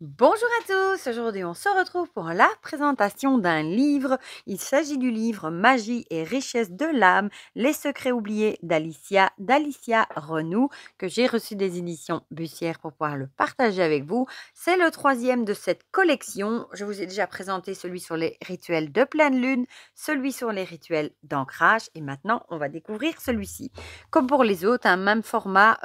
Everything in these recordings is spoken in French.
Bonjour à tous, aujourd'hui on se retrouve pour la présentation d'un livre. Il s'agit du livre Magie et richesse de l'âme, les secrets oubliés d'Alicia Renou, que j'ai reçu des éditions Bussière pour pouvoir le partager avec vous. C'est le troisième de cette collection. Je vous ai déjà présenté celui sur les rituels de pleine lune, celui sur les rituels d'ancrage et maintenant on va découvrir celui-ci. Comme pour les autres, un même format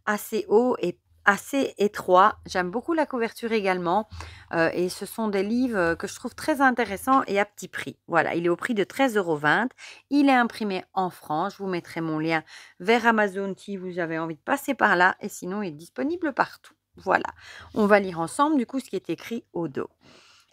assez haut et assez étroit. J'aime beaucoup la couverture également et ce sont des livres que je trouve très intéressants et à petit prix. Voilà, il est au prix de 13,20 €. Il est imprimé en France. Je vous mettrai mon lien vers Amazon si vous avez envie de passer par là et sinon il est disponible partout. Voilà, on va lire ensemble du coup ce qui est écrit au dos.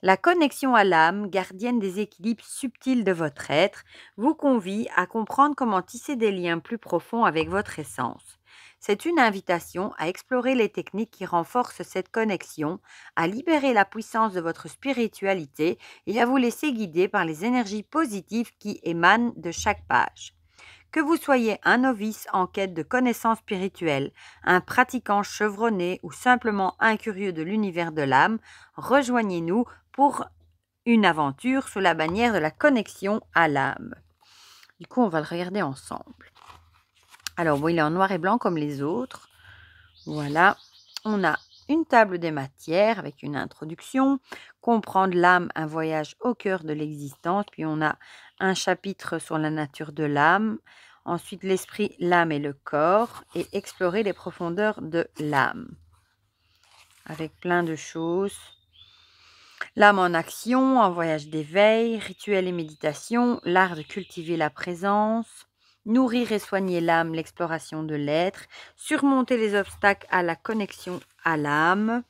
La connexion à l'âme, gardienne des équilibres subtils de votre être, vous convie à comprendre comment tisser des liens plus profonds avec votre essence. C'est une invitation à explorer les techniques qui renforcent cette connexion, à libérer la puissance de votre spiritualité et à vous laisser guider par les énergies positives qui émanent de chaque page. Que vous soyez un novice en quête de connaissances spirituelles, un pratiquant chevronné ou simplement un curieux de l'univers de l'âme, rejoignez-nous pour une aventure sous la bannière de la connexion à l'âme. Du coup, on va le regarder ensemble. Alors, bon, il est en noir et blanc comme les autres. Voilà. On a une table des matières avec une introduction, comprendre l'âme, un voyage au cœur de l'existence. Puis on a un chapitre sur la nature de l'âme. Ensuite, l'esprit, l'âme et le corps. Et explorer les profondeurs de l'âme. Avec plein de choses. L'âme en action, en voyage d'éveil, rituel et méditation, l'art de cultiver la présence, nourrir et soigner l'âme, l'exploration de l'être, surmonter les obstacles à la connexion à l'âme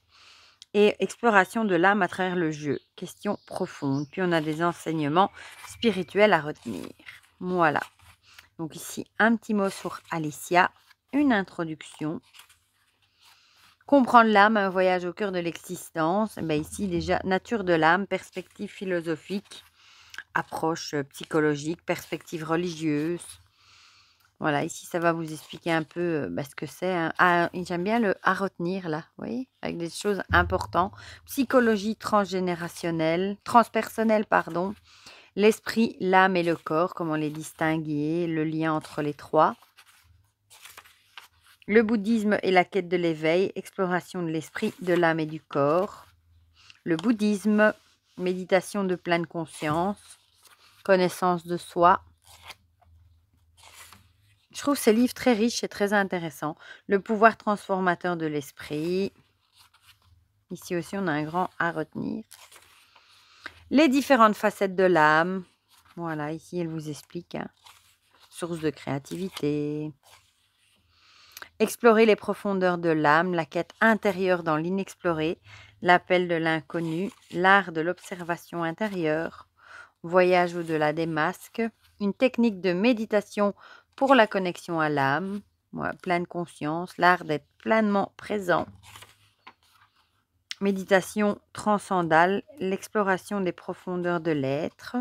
et exploration de l'âme à travers le jeu, question profonde. Puis on a des enseignements spirituels à retenir. Voilà. Donc ici, un petit mot sur Alicia, une introduction. Comprendre l'âme, un voyage au cœur de l'existence. Ici, déjà, nature de l'âme, perspective philosophique, approche psychologique, perspective religieuse. Voilà, ici, ça va vous expliquer un peu ce que c'est. J'aime bien le à retenir, là, vous voyez, avec des choses importantes. Psychologie transpersonnelle, pardon. L'esprit, l'âme et le corps, comment les distinguer, le lien entre les trois. Le bouddhisme et la quête de l'éveil, exploration de l'esprit, de l'âme et du corps. Le bouddhisme, méditation de pleine conscience, connaissance de soi. Je trouve ces livres très riches et très intéressants. Le pouvoir transformateur de l'esprit. Ici aussi, on a un grand à retenir. Les différentes facettes de l'âme. Voilà, ici, elle vous explique. Source de créativité. Explorer les profondeurs de l'âme, la quête intérieure dans l'inexploré, l'appel de l'inconnu, l'art de l'observation intérieure, voyage au-delà des masques, une technique de méditation pour la connexion à l'âme, pleine conscience, l'art d'être pleinement présent, méditation transcendale, l'exploration des profondeurs de l'être,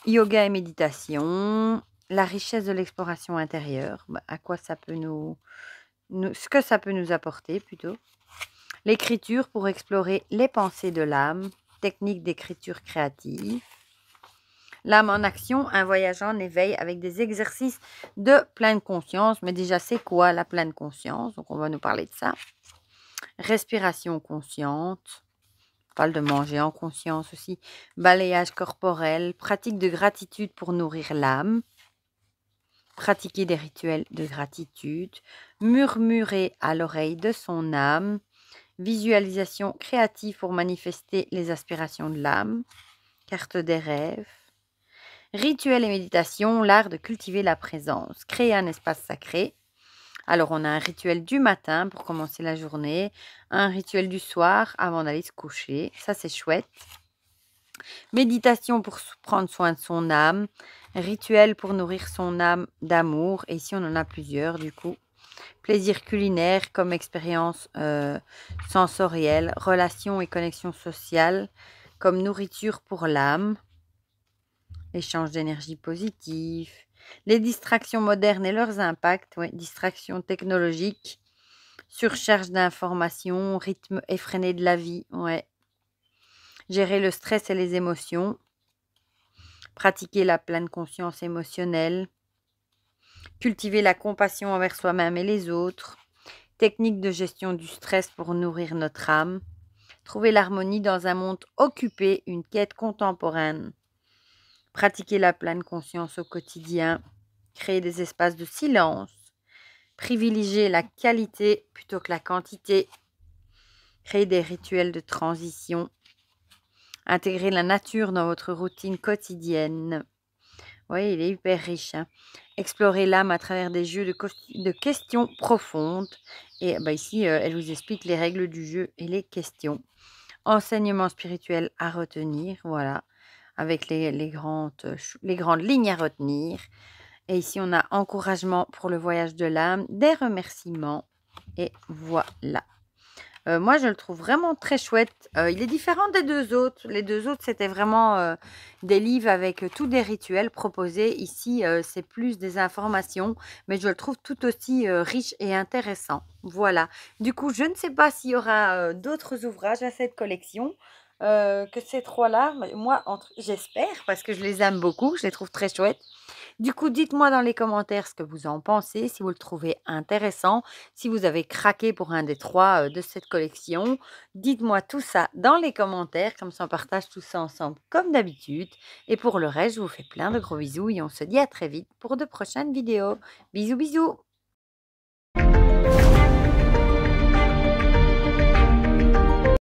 yoga et méditation, la richesse de l'exploration intérieure, à quoi ça peut ce que ça peut nous apporter plutôt. L'écriture pour explorer les pensées de l'âme, technique d'écriture créative. L'âme en action, un voyage en éveil avec des exercices de pleine conscience. Mais déjà, c'est quoi la pleine conscience? Donc, on va nous parler de ça. Respiration consciente. On parle de manger en conscience aussi. Balayage corporel. Pratique de gratitude pour nourrir l'âme. Pratiquer des rituels de gratitude. Murmurer à l'oreille de son âme. Visualisation créative pour manifester les aspirations de l'âme. Carte des rêves. Rituel et méditation, l'art de cultiver la présence. Créer un espace sacré. Alors, on a un rituel du matin pour commencer la journée. Un rituel du soir avant d'aller se coucher. Ça, c'est chouette. Méditation pour prendre soin de son âme. Rituel pour nourrir son âme d'amour. Et ici, on en a plusieurs, du coup. Plaisir culinaire comme expérience sensorielle. Relations et connexion sociale comme nourriture pour l'âme. Échange d'énergie positive. Les distractions modernes et leurs impacts. Distractions technologiques. Surcharge d'informations, rythme effréné de la vie, ouais. Gérer le stress et les émotions. Pratiquer la pleine conscience émotionnelle. Cultiver la compassion envers soi-même et les autres. Technique de gestion du stress pour nourrir notre âme. Trouver l'harmonie dans un monde occupé, une quête contemporaine. Pratiquer la pleine conscience au quotidien. Créer des espaces de silence. Privilégier la qualité plutôt que la quantité. Créer des rituels de transition. Intégrer la nature dans votre routine quotidienne. Oui, il est hyper riche, hein. Explorer l'âme à travers des jeux de questions profondes. Et ici, elle vous explique les règles du jeu et les questions. Enseignement spirituel à retenir, voilà, avec les grandes lignes à retenir. Et ici, on a encouragement pour le voyage de l'âme, des remerciements. Et voilà. Moi, je le trouve vraiment très chouette. Il est différent des 2 autres. Les 2 autres, c'était vraiment, des livres avec, tous des rituels proposés. Ici, c'est plus des informations, mais je le trouve tout aussi, riche et intéressant. Voilà. Du coup, je ne sais pas s'il y aura, d'autres ouvrages à cette collection, que ces 3-là. Mais moi, j'espère parce que je les aime beaucoup, je les trouve très chouettes. Du coup, dites-moi dans les commentaires ce que vous en pensez, si vous le trouvez intéressant, si vous avez craqué pour un des 3 de cette collection. Dites-moi tout ça dans les commentaires, comme ça on partage tout ça ensemble comme d'habitude. Et pour le reste, je vous fais plein de gros bisous et on se dit à très vite pour de prochaines vidéos. Bisous bisous!